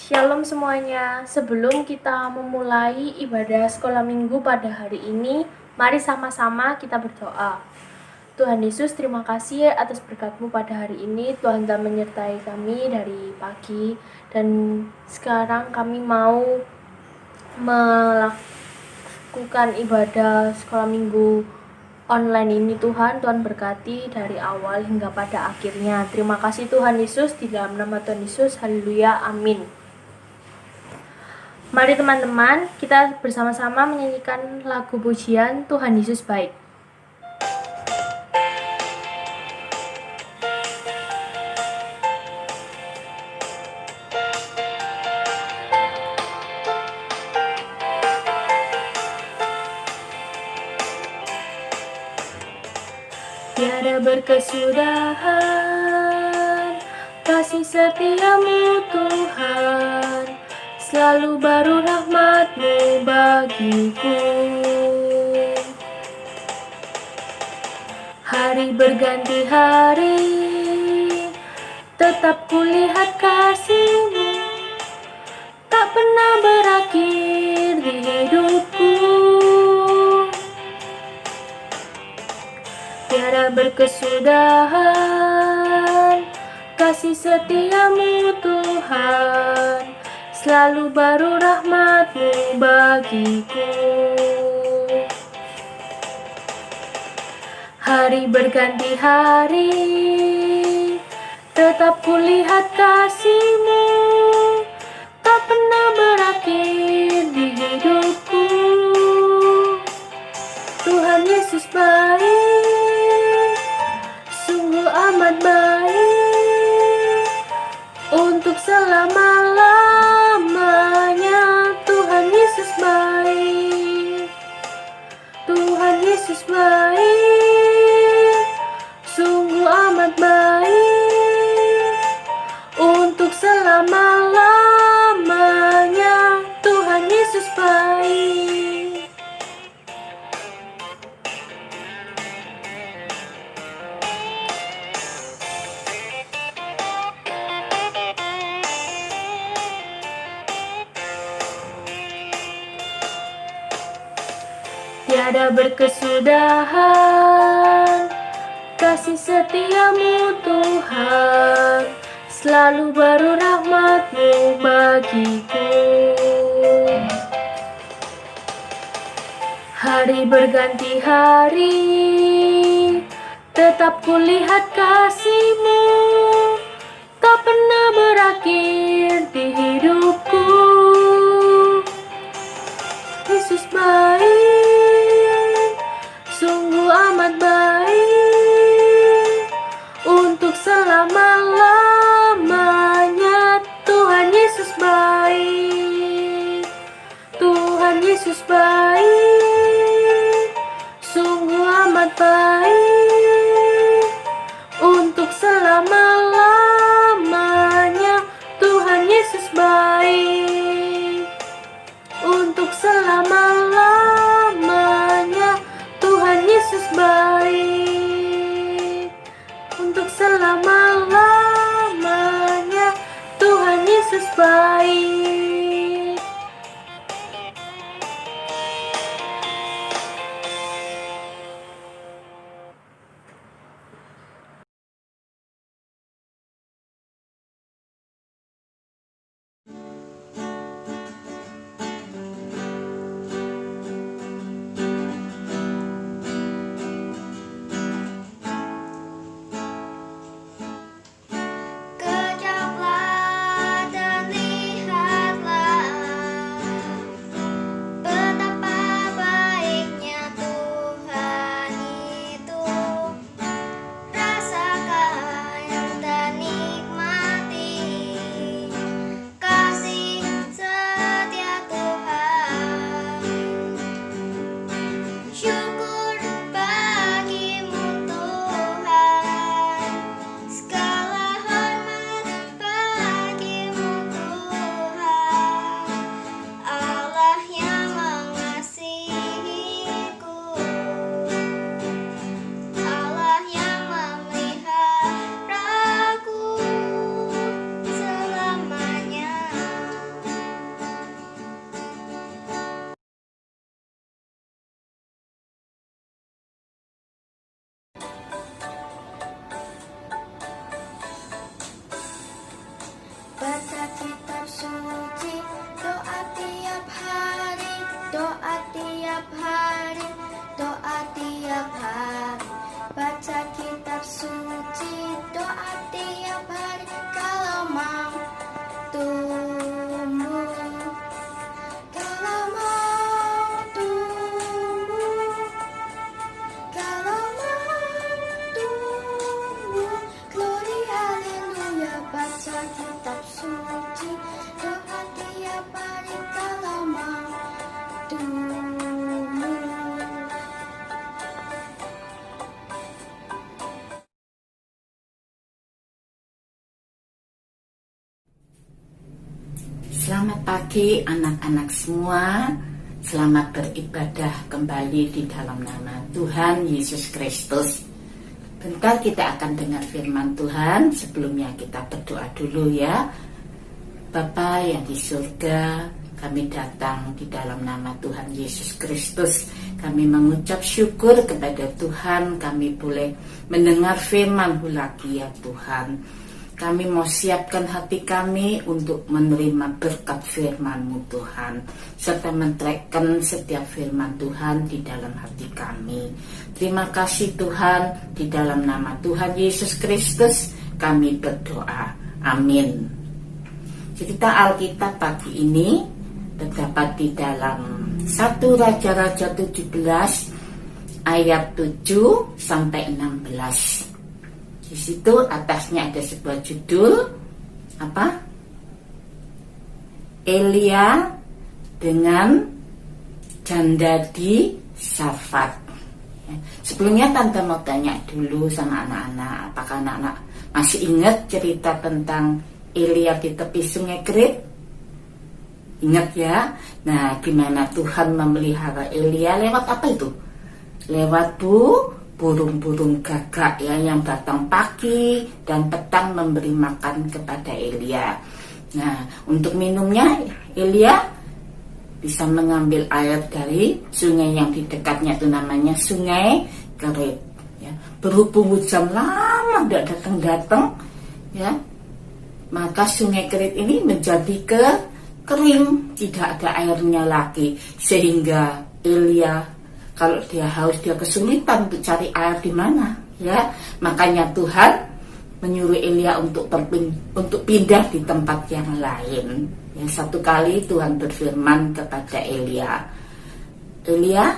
Shalom semuanya. Sebelum kita memulai ibadah sekolah minggu pada hari ini, mari sama-sama kita berdoa. Tuhan Yesus, terima kasih atas berkat-Mu pada hari ini. Tuhan telah menyertai kami dari pagi, dan sekarang kami mau melakukan ibadah sekolah minggu online ini. Tuhan berkati dari awal hingga pada akhirnya. Terima kasih Tuhan Yesus, di dalam nama Tuhan Yesus, haleluya, amin. Mari teman-teman, kita bersama-sama menyanyikan lagu pujian Tuhan Yesus Baik. Tiada berkesudahan kasih setia-Mu Tuhan, selalu baru rahmat-Mu bagiku. Hari berganti hari, tetap kulihat kasih-Mu, tak pernah berakhir di hidupku. Tiada berkesudahan kasih setia-Mu Tuhan, selalu baru rahmat-Mu bagiku. Hari berganti hari, tetap kulihat kasih-Mu, tak pernah berakhir di hidupku. Tuhan Yesus baik, sungguh amat baik, untuk selama-lamanya. Tuhan Yesus baik, Tuhan Yesus baik, sungguh amat baik, untuk selama-lamanya. Tuhan Yesus baik. Tiada berkesudahan kasih setia-Mu Tuhan, selalu baru rahmat-Mu bagiku. Hari berganti hari, tetap kulihat kasih-Mu, tak pernah berakhir di hidupku. Yesus baik, sungguh amat baik, untuk selama-lamanya. Tuhan Yesus baik, Tuhan Yesus baik, sungguh amat baik, untuk selama-lamanya. Tuhan Yesus baik, untuk selama-lamanya. Tuhan Yesus baik, untuk selama-lamanya. Tuhan Yesus baik. Kejaplah dan lihatlah suci, doa tiap hari kalau mau tumbuh, kalau mau tumbuh, kalau mau tumbuh. Glory haleluya, baca kitab suci, doa tiap hari kalau mau tumbuh. Selamat pagi anak-anak semua. Selamat beribadah kembali di dalam nama Tuhan Yesus Kristus. Bentar kita akan dengar firman Tuhan. Sebelumnya kita berdoa dulu ya. Bapa yang di surga, kami datang di dalam nama Tuhan Yesus Kristus. Kami mengucap syukur kepada Tuhan, kami boleh mendengar firman-Mu lagi ya Tuhan. Kami mau siapkan hati kami untuk menerima berkat firman-Mu Tuhan, serta mentrekkan setiap firman Tuhan di dalam hati kami. Terima kasih Tuhan, di dalam nama Tuhan Yesus Kristus kami berdoa. Amin. Cerita Alkitab pagi ini terdapat di dalam 1 Raja-Raja 17 ayat 7 sampai 16. Di situ atasnya ada sebuah judul apa? Elia dengan janda di Sarfat. Sebelumnya Tante mau tanya dulu sama anak-anak, apakah anak-anak masih ingat cerita tentang Elia di tepi sungai Kerit? Ingat ya? Nah, gimana Tuhan memelihara Elia lewat apa itu? Lewat burung-burung gagak ya, yang datang pagi dan petang memberi makan kepada Elia. Nah, untuk minumnya Elia bisa mengambil air dari sungai yang di dekatnya, itu namanya Sungai Kerit ya. Berhubung hujan lama tidak datang-datang ya, maka Sungai Kerit ini menjadi kering, tidak ada airnya lagi, sehingga Elia kalau dia haus, dia kesulitan untuk cari air di mana, ya. Makanya Tuhan menyuruh Elia untuk pindah di tempat yang lain. Yang satu kali Tuhan berfirman kepada Elia, Elia,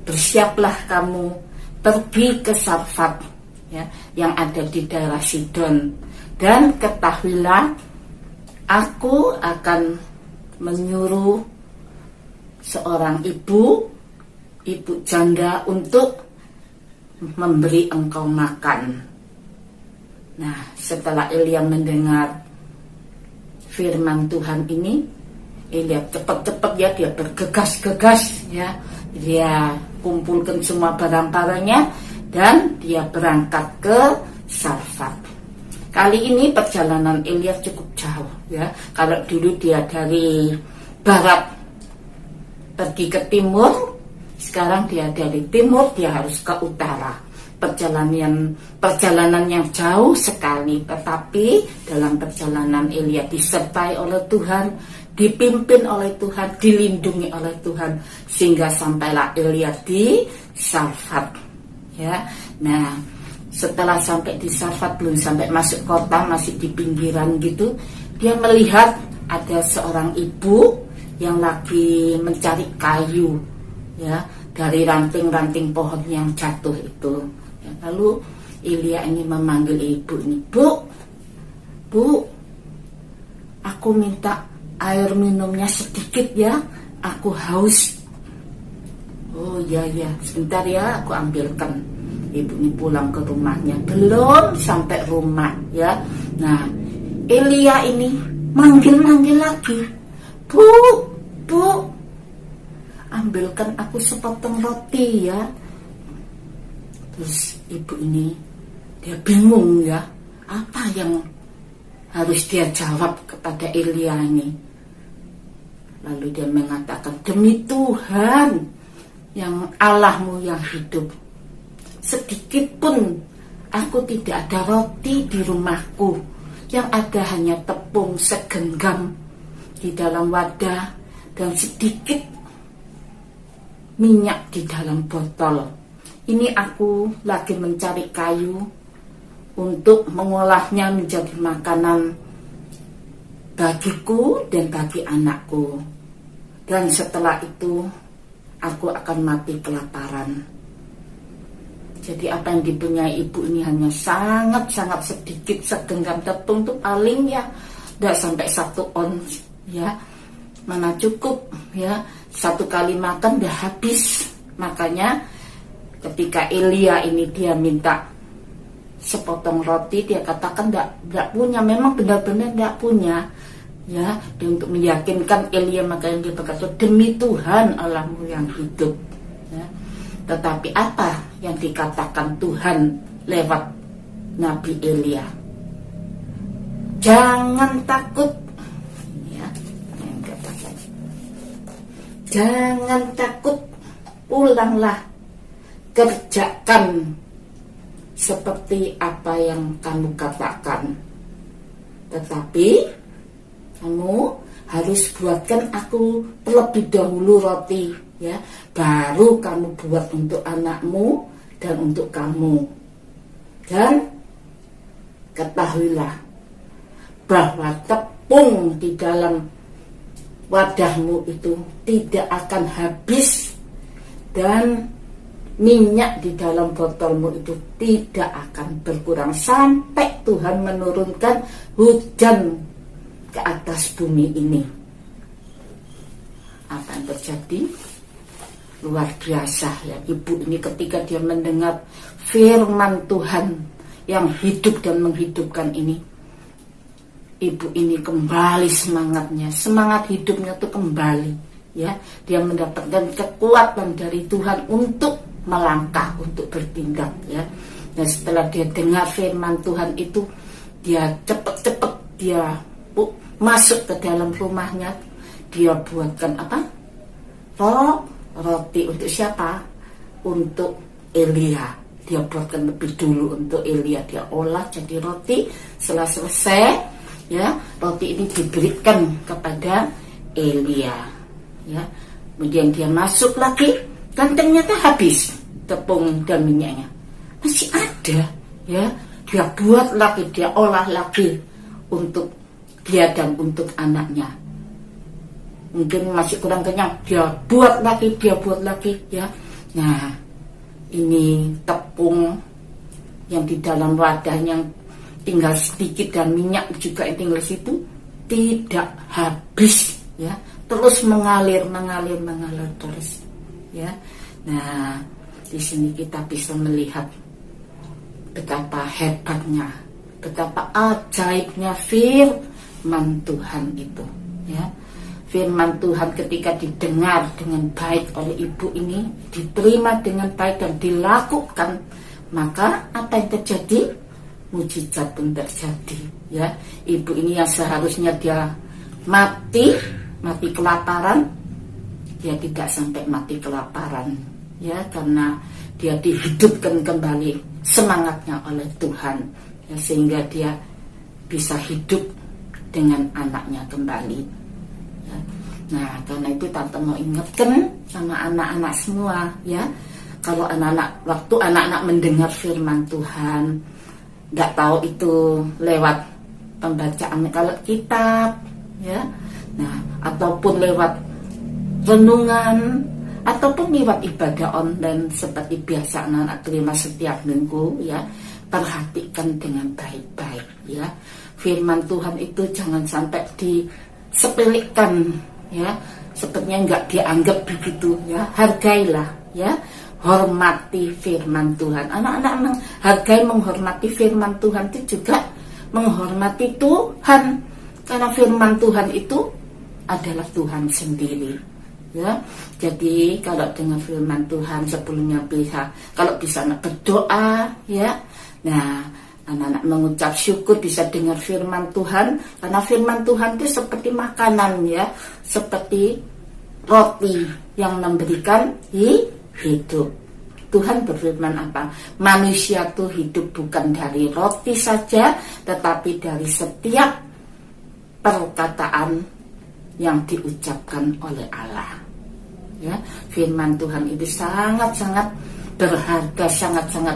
bersiaplah kamu pergi ke Sarfat, ya, yang ada di daerah Sidon, dan ketahuilah, aku akan menyuruh seorang ibu janda untuk memberi engkau makan. Nah, setelah Elia mendengar firman Tuhan ini, Elia cepat-cepat ya, dia bergegas-gegas ya, dia kumpulkan semua barang-barangnya dan dia berangkat ke Sarfat. Kali ini perjalanan Elia cukup jauh ya. Kalau dulu dia dari barat pergi ke timur, sekarang dia dari timur, dia harus ke utara. Perjalanan yang jauh sekali, tetapi dalam perjalanan Elia disertai oleh Tuhan, dipimpin oleh Tuhan, dilindungi oleh Tuhan, sehingga sampailah Elia di Sarfat. Ya, nah setelah sampai di Sarfat, belum sampai masuk kota, masih di pinggiran gitu, dia melihat ada seorang ibu yang lagi mencari kayu ya, dari ranting-ranting pohon yang jatuh itu ya. Lalu Elia ini memanggil ibu ini, Bu, aku minta air minumnya sedikit ya, aku haus. Oh ya, sebentar ya, aku ambilkan. Ibu ini pulang ke rumahnya, belum sampai rumah ya. Nah, Elia ini manggil lagi, Bu, ambilkan aku sepotong roti ya. Terus ibu ini dia bingung ya, apa yang harus dia jawab kepada Elia ini. Lalu dia mengatakan, demi Tuhan yang Allahmu yang hidup, sedikit pun aku tidak ada roti di rumahku, yang ada hanya tepung segenggam di dalam wadah dan sedikit minyak di dalam botol. Ini aku lagi mencari kayu untuk mengolahnya menjadi makanan bagiku dan bagi anakku. Dan setelah itu aku akan mati kelaparan. Jadi apa yang dipunyai ibu ini hanya sangat-sangat sedikit, segenggam tepung itu paling ya tidak sampai 1 ons ya. Mana cukup ya, 1 kali makan udah habis. Makanya ketika Elia ini dia minta sepotong roti, dia katakan tidak punya, memang benar-benar tidak punya ya. Dan untuk meyakinkan Elia, makanya dia berkata, demi Tuhan Allahmu yang hidup ya. Tetapi apa yang dikatakan Tuhan lewat Nabi Elia? Jangan takut ya, yang katakan, jangan takut, pulanglah, kerjakan seperti apa yang kamu katakan. Tetapi kamu harus buatkan aku terlebih dahulu roti ya, baru kamu buat untuk anakmu dan untuk kamu. Dan ketahuilah bahwa tepung di dalam wadahmu itu tidak akan habis, dan minyak di dalam botolmu itu tidak akan berkurang sampai Tuhan menurunkan hujan ke atas bumi ini. Apa yang terjadi? Luar biasa ya. Ibu ini ketika dia mendengar firman Tuhan yang hidup dan menghidupkan ini, ibu ini kembali semangatnya, semangat hidupnya itu kembali ya. Dia mendapatkan kekuatan dari Tuhan untuk melangkah, untuk bertindak ya. Dan setelah dia dengar firman Tuhan itu, dia cepat-cepat dia masuk ke dalam rumahnya. Dia buatkan apa? Roti untuk siapa? Untuk Elia. Dia buatkan lebih dulu untuk Elia, dia olah jadi roti. Setelah selesai ya, roti ini diberikan kepada Elia ya. Kemudian dia masuk lagi, dan ternyata habis tepung dan minyaknya, masih ada ya. Dia buat lagi, dia olah lagi untuk dia dan untuk anaknya. Mungkin masih kurang kenyang, dia buat lagi ya. Nah, ini tepung yang di dalam wadah yang tinggal sedikit dan minyak juga yang tinggal situ tidak habis ya, terus mengalir terus ya. Nah, di sini kita bisa melihat betapa hebatnya, betapa ajaibnya firman Tuhan itu ya. Firman Tuhan ketika didengar dengan baik oleh ibu ini, diterima dengan baik dan dilakukan, maka apa yang terjadi? Mujizat pun terjadi ya. Ibu ini yang seharusnya dia mati kelaparan, dia tidak sampai mati kelaparan ya, karena dia dihidupkan kembali semangatnya oleh Tuhan ya, sehingga dia bisa hidup dengan anaknya kembali ya. Nah, karena itu tante mau ingatkan sama anak-anak semua ya, kalau waktu anak-anak mendengar firman Tuhan, nggak tahu itu lewat pembacaan kalau kitab ya, nah ataupun lewat renungan, ataupun lewat ibadah online seperti biasa anak-anak terima setiap minggu ya, perhatikan dengan baik-baik ya. Firman Tuhan itu jangan sampai disepelekan ya, sepertinya nggak dianggap begitu ya. Hargailah ya, hormati firman Tuhan. Anak-anak menghargai, menghormati firman Tuhan itu juga menghormati Tuhan, karena firman Tuhan itu adalah Tuhan sendiri ya. Jadi kalau dengan firman Tuhan sebelumnya kalau bisa anak berdoa ya. Nah, anak-anak mengucap syukur bisa dengar firman Tuhan, karena firman Tuhan itu seperti makanan ya, seperti roti yang memberikan hidup. Tuhan berfirman apa? Manusia itu hidup bukan dari roti saja, tetapi dari setiap perkataan yang diucapkan oleh Allah. Ya, firman Tuhan itu sangat-sangat berharga, sangat-sangat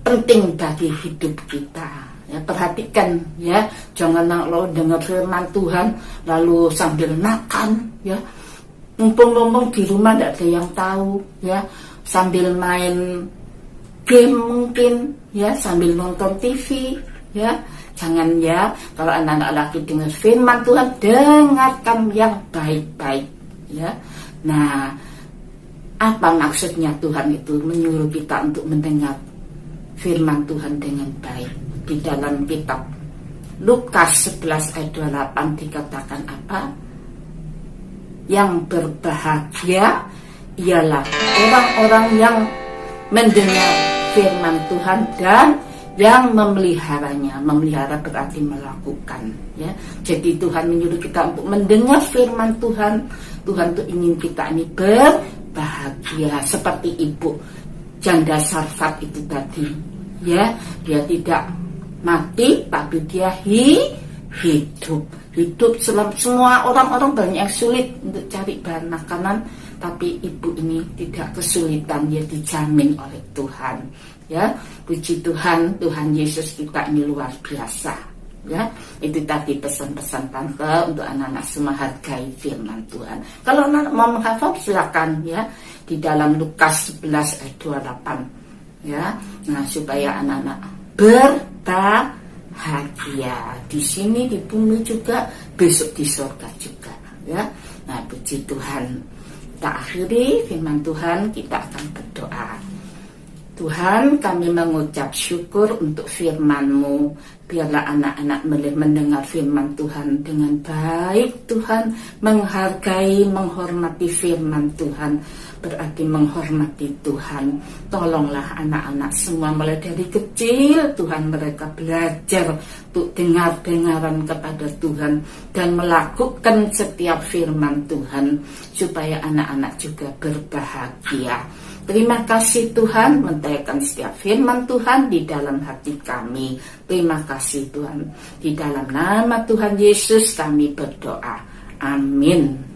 penting bagi hidup kita. Ya, perhatikan ya, jangan lo dengar firman Tuhan lalu sambil makan ya, mumpung di rumah tidak ada yang tahu ya, sambil main game mungkin ya, sambil nonton TV ya. Jangan ya, kalau anak-anak lagi dengar firman Tuhan, dengarkan yang baik-baik ya. Nah, apa maksudnya Tuhan itu menyuruh kita untuk mendengar firman Tuhan dengan baik? Di dalam kitab Lukas 11 ayat 28 dikatakan apa? Yang berbahagia ialah orang-orang yang mendengar firman Tuhan dan yang memeliharanya. Memelihara berarti melakukan ya. Jadi Tuhan menyuruh kita untuk mendengar firman Tuhan. Tuhan tuh ingin kita ini berbahagia seperti ibu janda Sarfat itu tadi ya. Dia tidak mati tapi dia hidup. Semua orang-orang banyak yang sulit untuk cari bahan makanan, tapi ibu ini tidak kesulitan, dia dijamin oleh Tuhan ya. Puji Tuhan, Tuhan Yesus kita ini luar biasa ya. Itu tadi pesan-pesan tante untuk anak-anak semua, hargai firman Tuhan. Kalau anak mau menghafal silakan ya, di dalam Lukas 11 ayat 28 ya. Nah, supaya anak-anak berbahagia di sini di bumi juga, besok di surga juga ya. Nah, puji Tuhan. Kita akhiri firman Tuhan, kita akan berdoa. Tuhan, kami mengucap syukur untuk firman-Mu. Biarlah anak-anak mendengar firman Tuhan dengan baik, Tuhan. Menghargai, menghormati firman Tuhan berarti menghormati Tuhan. Tolonglah anak-anak semua mulai dari kecil, Tuhan, mereka belajar untuk dengar-dengaran kepada Tuhan dan melakukan setiap firman Tuhan supaya anak-anak juga berbahagia. Terima kasih Tuhan, mentayangkan setiap firman Tuhan di dalam hati kami. Terima kasih Tuhan. Di dalam nama Tuhan Yesus kami berdoa. Amin.